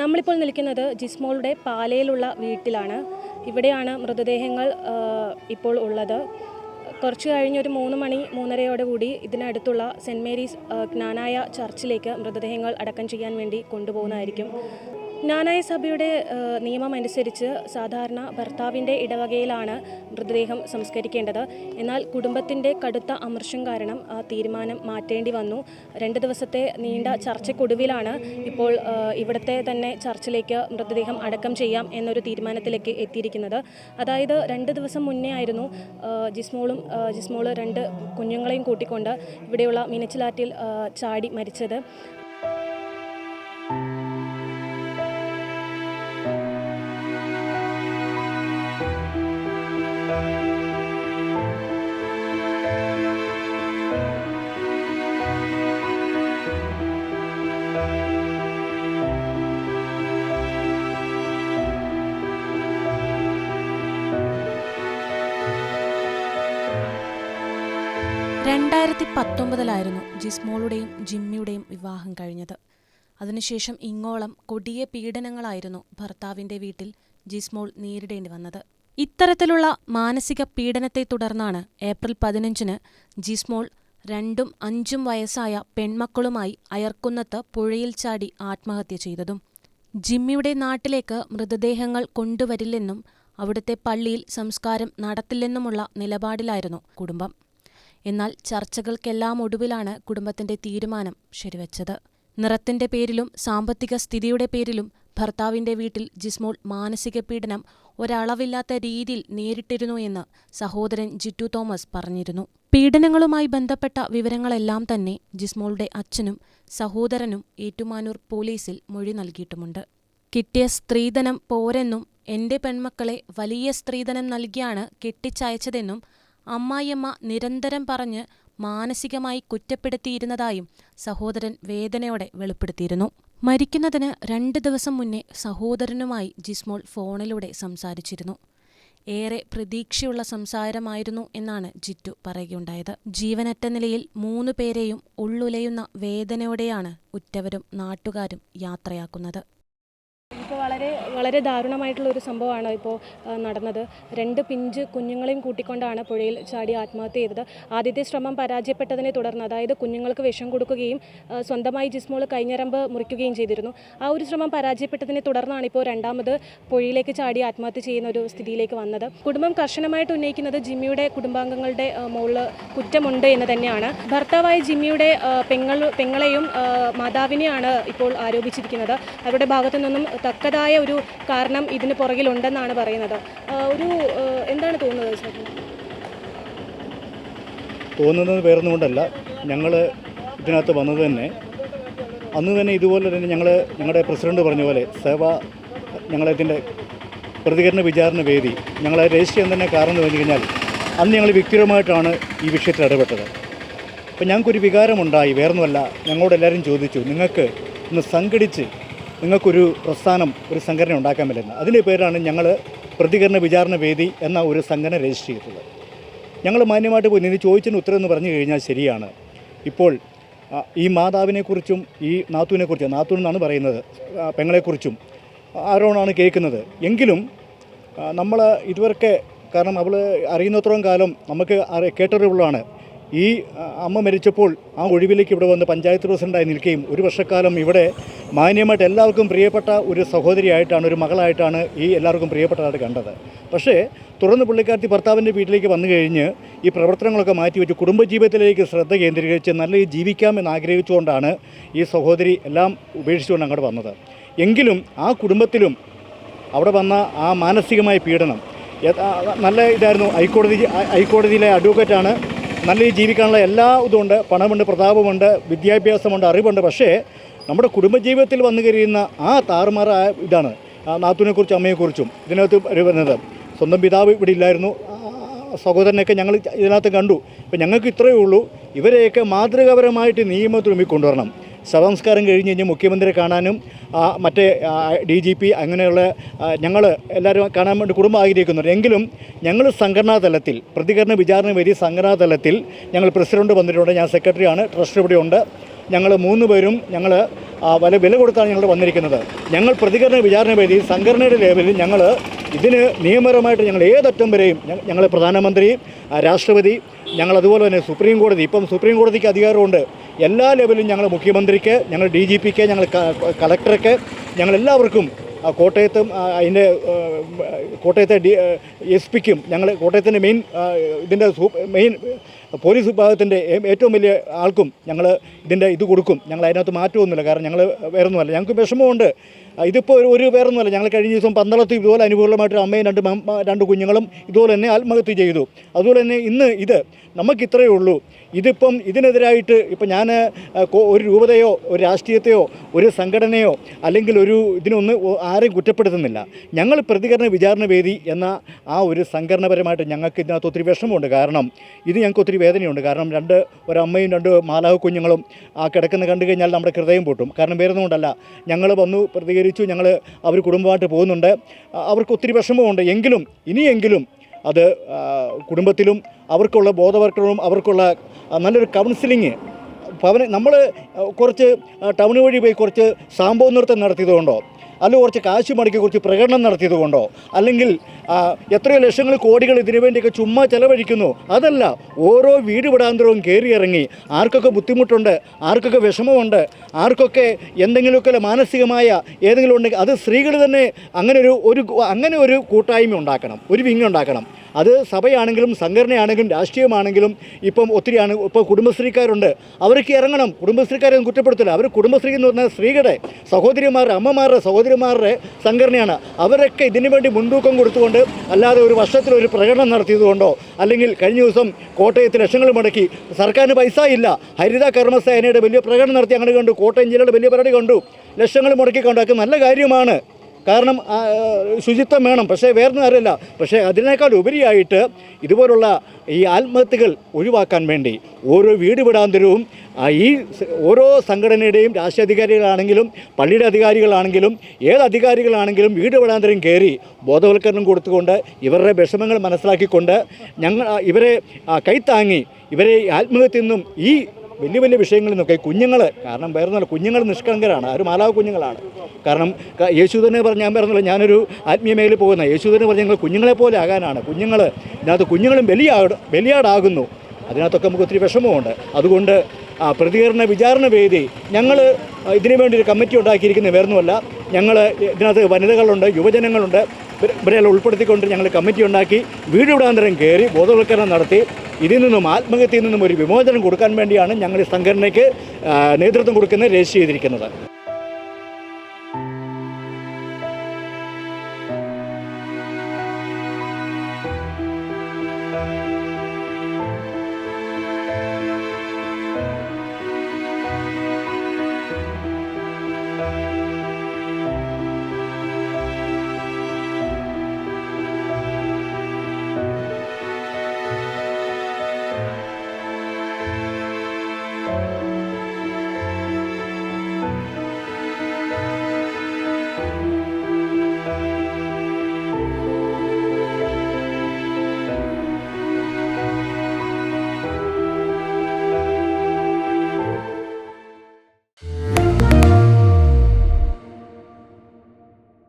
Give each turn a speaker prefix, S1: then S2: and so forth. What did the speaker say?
S1: നമ്മളിപ്പോൾ നിൽക്കുന്നത് ജിസ്മോളുടെ പാലയിലുള്ള വീട്ടിലാണ്. ഇവിടെയാണ് മൃതദേഹങ്ങൾ ഇപ്പോൾ ഉള്ളത്. കുറച്ച് കഴിഞ്ഞൊരു 3 മണി 3:30 കൂടി ഇതിനടുത്തുള്ള സെൻറ്റ് മേരീസ് ജ്ഞാനായ ചർച്ചിലേക്ക് മൃതദേഹങ്ങൾ അടക്കം ചെയ്യാൻ വേണ്ടി കൊണ്ടുപോകുന്നതായിരിക്കും. ജ്ഞാനായ സഭയുടെ നിയമമനുസരിച്ച് സാധാരണ ഭർത്താവിൻ്റെ ഇടവകയിലാണ് മൃതദേഹം സംസ്കരിക്കേണ്ടത്. എന്നാൽ കുടുംബത്തിൻ്റെ കടുത്ത അമർഷം കാരണം ആ തീരുമാനം മാറ്റേണ്ടി വന്നു. 2 ദിവസത്തെ നീണ്ട ചർച്ചയ്ക്കൊടുവിലാണ് ഇപ്പോൾ ഇവിടുത്തെ തന്നെ ചർച്ചിലേക്ക് മൃതദേഹം അടക്കം ചെയ്യാം എന്നൊരു തീരുമാനത്തിലേക്ക് എത്തിയിരിക്കുന്നത്. അതായത് 2 ദിവസം മുന്നേ ആയിരുന്നു ജിസ്മോൾ 2 കുഞ്ഞുങ്ങളെയും കൂട്ടിക്കൊണ്ട് ഇവിടെയുള്ള മീനച്ചിലാറ്റിൽ ചാടി മരിച്ചത്.
S2: (2019) ജിസ്മോളുടെയും ജിമ്മിയുടെയും വിവാഹം കഴിഞ്ഞത്. അതിനുശേഷം ഇങ്ങോളം കൊടിയ പീഡനങ്ങളായിരുന്നു ഭർത്താവിന്റെ വീട്ടിൽ ജിസ്മോൾ നേരിടേണ്ടി വന്നത്. ഇത്തരത്തിലുള്ള മാനസിക പീഡനത്തെ തുടർന്നാണ് ഏപ്രിൽ 15 ജിസ്മോൾ 2ഉം 5ഉം വയസ്സായ പെൺമക്കളുമായി അയർക്കുന്നത്ത് പുഴയിൽ ചാടി ആത്മഹത്യ ചെയ്തതും. ജിമ്മിയുടെ നാട്ടിലേക്ക് മൃതദേഹങ്ങൾ കൊണ്ടുവരില്ലെന്നും അവിടുത്തെ പള്ളിയിൽ സംസ്കാരം നടത്തില്ലെന്നുമുള്ള നിലപാടിലായിരുന്നു കുടുംബം. എന്നാൽ ചർച്ചകൾക്കെല്ലാം ഒടുവിലാണ് കുടുംബത്തിന്റെ തീരുമാനം ശരിവച്ചത്. നിറത്തിന്റെ പേരിലും സാമ്പത്തിക സ്ഥിതിയുടെ പേരിലും ഭർത്താവിന്റെ വീട്ടിൽ ജിസ്മോൾ മാനസിക പീഡനം ഒരളവില്ലാത്ത രീതിയിൽ നേരിട്ടിരുന്നു എന്ന് സഹോദരൻ ജിറ്റു തോമസ് പറഞ്ഞിരുന്നു. പീഡനങ്ങളുമായി ബന്ധപ്പെട്ട വിവരങ്ങളെല്ലാം തന്നെ ജിസ്മോളുടെ അച്ഛനും സഹോദരനും ഏറ്റുമാനൂർ പോലീസിൽ മൊഴി നൽകിയിട്ടുമുണ്ട്. കിട്ടിയ സ്ത്രീധനം പോരെന്നും എന്റെ പെൺമക്കളെ വലിയ സ്ത്രീധനം നൽകിയാണ് കെട്ടിച്ചയച്ചതെന്നും അമ്മായിയമ്മ നിരന്തരം പറഞ്ഞ് മാനസികമായി കുറ്റപ്പെടുത്തിയിരുന്നതായും സഹോദരൻ വേദനയോടെ വെളിപ്പെടുത്തിയിരുന്നു. മരിക്കുന്നതിന് 2 ദിവസം മുന്നേ സഹോദരനുമായി ജിസ്മോൾ ഫോണിലൂടെ സംസാരിച്ചിരുന്നു. ഏറെ പ്രതീക്ഷയുള്ള സംസാരമായിരുന്നു എന്നാണ് ജിറ്റു പറയുകയുണ്ടായത്. ജീവനറ്റ നിലയിൽ 3 പേരെയും ഉള്ളുലയുന്ന വേദനയോടെയാണ് ഉറ്റവരും നാട്ടുകാരും യാത്രയാക്കുന്നത്.
S1: ഇപ്പോൾ വളരെ ദാരുണമായിട്ടുള്ളൊരു സംഭവമാണ് ഇപ്പോൾ നടന്നത്. 2 പിഞ്ച് കുഞ്ഞുങ്ങളെയും കൂട്ടിക്കൊണ്ടാണ് പുഴയിൽ ചാടി ആത്മഹത്യ ചെയ്തത്. ആദ്യത്തെ ശ്രമം പരാജയപ്പെട്ടതിനെ തുടർന്ന്, അതായത് കുഞ്ഞുങ്ങൾക്ക് വിഷം കൊടുക്കുകയും സ്വന്തമായി ജിസ്മോൾ കൈഞ്ഞരമ്പ് മുറിക്കുകയും ചെയ്തിരുന്നു. ആ ഒരു ശ്രമം പരാജയപ്പെട്ടതിനെ തുടർന്നാണ് ഇപ്പോൾ 2ാമത് പുഴയിലേക്ക് ചാടി ആത്മഹത്യ ചെയ്യുന്ന ഒരു സ്ഥിതിയിലേക്ക് വന്നത്. കുടുംബം കർശനമായിട്ട് ഉന്നയിക്കുന്നത് ജിമ്മിയുടെ കുടുംബാംഗങ്ങളുടെ മുകളിൽ കുറ്റമുണ്ട് എന്ന് തന്നെയാണ്. ഭർത്താവായ ജിമ്മിയുടെ പെങ്ങളെയും മാതാവിനെയാണ് ഇപ്പോൾ ആരോപിച്ചിരിക്കുന്നത്. അവരുടെ ഭാഗത്തു നിന്നും തക്കതായ ഒരു കാരണം ഇതിന് പുറകിലുണ്ടെന്നാണ് പറയുന്നത്. എന്താണ്
S3: തോന്നുന്നത് വേറൊന്നും കൊണ്ടല്ല. ഞങ്ങൾ ഇതിനകത്ത് വന്നത് തന്നെ അന്ന് തന്നെ ഇതുപോലെ തന്നെ ഞങ്ങളുടെ പ്രസിഡന്റ് പറഞ്ഞ പോലെ ഞങ്ങളതിൻ്റെ പ്രതികരണ വിചാരണ വേദി ഞങ്ങളെ രജിസ്റ്റർ ചെയ്യാൻ തന്നെ കാരണം എന്ന് പറഞ്ഞു കഴിഞ്ഞാൽ അന്ന് ഞങ്ങൾ വ്യക്തിപരമായിട്ടാണ് ഈ വിഷയത്തിൽ ഇടപെട്ടത്. അപ്പോൾ ഞങ്ങൾക്കൊരു വികാരമുണ്ടായി. വേറൊന്നുമല്ല, ഞങ്ങളോട് എല്ലാവരും ചോദിച്ചു, നിങ്ങൾക്ക് ഒന്ന് സംഘടിച്ച് നിങ്ങൾക്കൊരു പ്രസ്ഥാനം, ഒരു സംഘടന ഉണ്ടാക്കാൻ പറ്റുന്ന അതിൻ്റെ പേരാണ് ഞങ്ങൾ പ്രതികരണ വിചാരണ വേദി എന്ന ഒരു സംഘടന രജിസ്റ്റർ ചെയ്തത്. ഞങ്ങൾ മാന്യമായിട്ട് പോയി ഇത് ചോദിച്ചതിന് ഉത്തരം എന്ന് പറഞ്ഞു കഴിഞ്ഞാൽ ശരിയാണ്. ഇപ്പോൾ ഈ മാതാവിനെക്കുറിച്ചും ഈ നാത്തൂനെക്കുറിച്ചും, നാത്തൂൻ എന്നാണ് പറയുന്നത്, പെങ്ങളെക്കുറിച്ചും ആരോണാണ് കേൾക്കുന്നത്. എങ്കിലും നമ്മൾ ഇതുവരെ, കാരണം അവൾ അറിയുന്നത്രയും കാലം നമുക്ക് കേട്ടറിവുള്ളതാണ്. ഈ അമ്മ മരിച്ചപ്പോൾ ആ ഒഴിവിലേക്ക് ഇവിടെ വന്ന് പഞ്ചായത്ത് പ്രസിഡൻ്റായി നിൽക്കുകയും 1 വർഷക്കാലം ഇവിടെ മാന്യമായിട്ട് എല്ലാവർക്കും പ്രിയപ്പെട്ട ഒരു സഹോദരിയായിട്ടാണ്, ഒരു മകളായിട്ടാണ് ഈ എല്ലാവർക്കും പ്രിയപ്പെട്ടതായിട്ട് കണ്ടത്. പക്ഷേ തുടർന്ന് പുള്ളിക്കാരത്തി ഭർത്താവിൻ്റെ വീട്ടിലേക്ക് വന്നു കഴിഞ്ഞ് ഈ പ്രവർത്തനങ്ങളൊക്കെ മാറ്റിവെച്ച് കുടുംബജീവിതത്തിലേക്ക് ശ്രദ്ധ കേന്ദ്രീകരിച്ച് നല്ല ജീവിക്കാമെന്ന് ആഗ്രഹിച്ചുകൊണ്ടാണ് ഈ സഹോദരി എല്ലാം ഉപേക്ഷിച്ചുകൊണ്ട് അങ്ങോട്ട് വന്നത്. എങ്കിലും ആ കുടുംബത്തിലും അവിടെ വന്ന ആ മാനസികമായ പീഡനം നല്ല ഇതായിരുന്നു. ഹൈക്കോടതിയിലെ അഡ്വക്കേറ്റാണ്. നല്ല ജീവിക്കാനുള്ള എല്ലാ ഇതുമുണ്ട്, പണമുണ്ട്, പ്രതാപമുണ്ട്, വിദ്യാഭ്യാസമുണ്ട്, അറിവുണ്ട്. പക്ഷേ നമ്മുടെ കുടുംബജീവിതത്തിൽ വന്നു കഴിയുന്ന ആ താറുമാറായ ഇതാണ് നാത്തൂനെക്കുറിച്ചും അമ്മയെക്കുറിച്ചും ഇതിനകത്ത് വരുന്നത്. സ്വന്തം പിതാവ് ഇവിടെ ഇല്ലായിരുന്നു, സഹോദരനൊക്കെ ഞങ്ങൾ ഇതിനകത്ത് കണ്ടു. അപ്പോൾ ഞങ്ങൾക്ക് ഇത്രയേ ഉള്ളൂ, ഇവരെയൊക്കെ മാതൃകാപരമായിട്ട് നിയമത്തിൽ കൊണ്ടുവരണം. ശവസംസ്കാരം കഴിഞ്ഞ് കഴിഞ്ഞ് മുഖ്യമന്ത്രിയെ കാണാനും മറ്റേ DGP അങ്ങനെയുള്ള ഞങ്ങൾ എല്ലാവരും കാണാൻ വേണ്ടി കുടുംബം ആഗ്രഹിക്കുന്നുണ്ട്. എങ്കിലും ഞങ്ങൾ സംഘടനാ തലത്തിൽ പ്രതികരണ വിചാരണ വേദി സംഘടനാ തലത്തിൽ ഞങ്ങൾ പ്രസിഡന്റ് വന്നിട്ടുണ്ട്. ഞാൻ സെക്രട്ടറിയാണ്, ട്രസ്റ്റ് ഇവിടെ ഉണ്ട്. ഞങ്ങൾ 3 പേരും വില കൊടുത്താണ് ഞങ്ങൾ വന്നിരിക്കുന്നത്. ഞങ്ങൾ പ്രതികരണ വിചാരണ വേദി സംഘടനയുടെ ലെവലിൽ ഞങ്ങൾ ഇതിന് നിയമപരമായിട്ട് ഞങ്ങൾ ഏതറ്റം വരെയും ഞങ്ങൾ പ്രധാനമന്ത്രി, രാഷ്ട്രപതി, ഞങ്ങൾ അതുപോലെ തന്നെ സുപ്രീം കോടതി, ഇപ്പം സുപ്രീം കോടതിക്ക് അധികാരമുണ്ട്. എല്ലാ ലെവലിലും ഞങ്ങൾ മുഖ്യമന്ത്രിക്ക്, ഞങ്ങൾ DGPക്ക്, ഞങ്ങൾ കളക്ടർക്ക്, ഞങ്ങളെല്ലാവർക്കും കോട്ടയത്തും കോട്ടയത്തെ SP-ക്കും ഞങ്ങൾ കോട്ടയത്തിൻ്റെ മെയിൻ പോലീസ് വിഭാഗത്തിൻ്റെ ഏറ്റവും വലിയ ആൾക്കും ഞങ്ങൾ ഇത് കൊടുക്കും. ഞങ്ങൾ അതിനകത്ത് മാറ്റമൊന്നുമില്ല. കാരണം ഞങ്ങൾ വേറൊന്നുമല്ല, ഞങ്ങൾക്ക് വിഷമമുണ്ട്. ഇതിപ്പോൾ ഒരു വേറൊന്നുമല്ല. ഞങ്ങൾ കഴിഞ്ഞ ദിവസം പന്തളത്ത് ഇതുപോലെ അനുകൂലമായിട്ട് അമ്മയും 2 കുഞ്ഞുങ്ങളും ഇതുപോലെ തന്നെ ആത്മഹത്യ ചെയ്തു. അതുപോലെ തന്നെ ഇന്ന് നമുക്കിത്രയേ ഉള്ളൂ. ഇതിപ്പം ഇതിനെതിരായിട്ട് ഇപ്പം ഞാൻ ഒരു രൂപതയോ ഒരു രാഷ്ട്രീയത്തെയോ ഒരു സംഘടനയോ അല്ലെങ്കിൽ ഇതിനൊന്നും ആരെയും കുറ്റപ്പെടുത്തുന്നില്ല. ഞങ്ങൾ പ്രതികരണ വിചാരണ വേദി എന്ന ആ ഒരു സംഘടനപരമായിട്ട് ഞങ്ങൾക്ക് ഇതിനകത്ത് ഒത്തിരി വിഷമമുണ്ട്. കാരണം ഇത് ഞങ്ങൾക്ക് ഒത്തിരി വേദനയുണ്ട്. കാരണം ഒരമ്മയും 2 മാലാഖ കുഞ്ഞുങ്ങളും കിടക്കുന്ന കണ്ടു കഴിഞ്ഞാൽ നമ്മുടെ ഹൃദയം പൊട്ടും. കാരണം വേറൊന്നുകൊണ്ടല്ല, ഞങ്ങൾ വന്നു പ്രതികരിച്ചു, അവർ കുടുംബമായിട്ട് പോകുന്നുണ്ട്, അവർക്ക് ഒത്തിരി വിഷമമുണ്ട്. ഇനിയെങ്കിലും അത് കുടുംബത്തിലും അവർക്കുള്ള ബോധവൽക്കരണവും അവർക്കുള്ള നല്ലൊരു കൗൺസിലിങ് നമ്മൾ കുറച്ച് ടൗൺ വഴി പോയി കുറച്ച് സംഭവ നൃത്തം നടത്തിയതുകൊണ്ടോ, അല്ലെങ്കിൽ കുറച്ച് കാശ് മടക്കി കുറച്ച് പ്രകടനം നടത്തിയത് കൊണ്ടോ, അല്ലെങ്കിൽ എത്രയോ ലക്ഷങ്ങൾ കോടികൾ ഇതിനു വേണ്ടിയൊക്കെ ചുമ്മാ ചിലവഴിക്കുന്നു. അതല്ല, ഓരോ വീട് വിടാന്തരവും കയറി ഇറങ്ങി ആർക്കൊക്കെ ബുദ്ധിമുട്ടുണ്ട്, ആർക്കൊക്കെ വിഷമമുണ്ട്, ആർക്കൊക്കെ എന്തെങ്കിലുമൊക്കെ മാനസികമായ ഏതെങ്കിലും ഉണ്ടെങ്കിൽ അത് സ്ത്രീകൾ തന്നെ അങ്ങനെ ഒരു കൂട്ടായ്മ ഉണ്ടാക്കണം, ഒരു വിങ് ഉണ്ടാക്കണം. അത് സഭയാണെങ്കിലും സംഘടനയാണെങ്കിലും രാഷ്ട്രീയമാണെങ്കിലും ഇപ്പം ഒത്തിരിയാണ്. ഇപ്പോൾ കുടുംബശ്രീക്കാരുണ്ട്, അവർക്ക് ഇറങ്ങണം. കുടുംബശ്രീക്കാരെയൊന്നും കുറ്റപ്പെടുത്തില്ല. അവർ കുടുംബശ്രീ എന്ന് പറഞ്ഞാൽ സ്ത്രീകളുടെ സഹോദരിമാരുടെ അമ്മമാരുടെ സംഘടനയാണ്. അവരൊക്കെ ഇതിനു വേണ്ടി മുൻതൂക്കം കൊടുത്തുകൊണ്ട്, അല്ലാതെ ഒരു വർഷത്തിലൊരു പ്രകടനം നടത്തിയതുകൊണ്ടോ, അല്ലെങ്കിൽ കഴിഞ്ഞ ദിവസം കോട്ടയത്ത് ലക്ഷങ്ങൾ മുടക്കി സർക്കാരിന് പൈസ ഇല്ല, ഹരിത കർമ്മസേനയുടെ വലിയ പ്രകടനം നടത്തി അങ്ങനെ കണ്ടു, കോട്ടയം ജില്ലയുടെ വലിയ പരിപാടി കണ്ടു, ലക്ഷങ്ങൾ മുടക്കി കണ്ടു. അതൊക്കെ നല്ല കാര്യമാണ്. കാരണം ശുചിത്വം വേണം, പക്ഷേ വേറൊന്നും അറിയില്ല. പക്ഷേ അതിനേക്കാൾ ഉപരിയായിട്ട് ഇതുപോലുള്ള ഈ ആത്മഹത്യകൾ ഒഴിവാക്കാൻ വേണ്ടി ഓരോ വീട് വിടാന്തരവും ഈ ഓരോ സംഘടനയുടെയും രാഷ്ട്രീയ അധികാരികളാണെങ്കിലും പള്ളിയുടെ അധികാരികളാണെങ്കിലും ഏത് അധികാരികളാണെങ്കിലും വീട് വിടാന്തരം കയറി ബോധവൽക്കരണം കൊടുത്തുകൊണ്ട് ഇവരുടെ വിഷമങ്ങൾ മനസ്സിലാക്കിക്കൊണ്ട് ഇവരെ കൈത്താങ്ങി ഇവരെ ആത്മഹത്യയിൽ നിന്നും ഈ വലിയ വിഷയങ്ങളിൽ നിന്നൊക്കെ കാരണം വേറൊന്നുമല്ല, കുഞ്ഞുങ്ങൾ നിഷ്കളങ്കരാണ്, അവർ മാലാഖ കുഞ്ഞുങ്ങളാണ്. കാരണം യേശു തന്നെ ഞാൻ പറഞ്ഞല്ലോ, ഞാനൊരു ആത്മീയ മേഖലയിൽ പോകുന്ന യേശു തന്നെ പറഞ്ഞ ഞങ്ങൾ കുഞ്ഞുങ്ങളെ പോലെ ആകാനാണ്. കുഞ്ഞുങ്ങളും ബലിയാടാകുന്നു. അതിനകത്തൊക്കെ നമുക്ക് ഒത്തിരി വിഷമമുണ്ട്. അതുകൊണ്ട് പ്രതികരണ വിചാരണ വേദി ഞങ്ങൾ ഇതിനു വേണ്ടി ഒരു കമ്മിറ്റി ഉണ്ടാക്കിയിരിക്കുന്നത് വേറൊന്നുമല്ല. ഞങ്ങൾ ഇതിനകത്ത് വനിതകളുണ്ട്, യുവജനങ്ങളുണ്ട്, ഇവരെല്ലാം ഉൾപ്പെടുത്തിക്കൊണ്ട് ഞങ്ങൾ കമ്മിറ്റി ഉണ്ടാക്കി വീട് വിടാന്തരം കയറി ബോധവൽക്കരണം നടത്തി ഇതിൽ നിന്നും ആത്മഹത്യയിൽ നിന്നും ഒരു വിമോചനം കൊടുക്കാൻ വേണ്ടിയാണ് ഞങ്ങൾ ഈ സംഘടനയ്ക്ക് നേതൃത്വം കൊടുക്കുന്നത് രജിസ്റ്റർ ചെയ്തിരിക്കുന്നത്.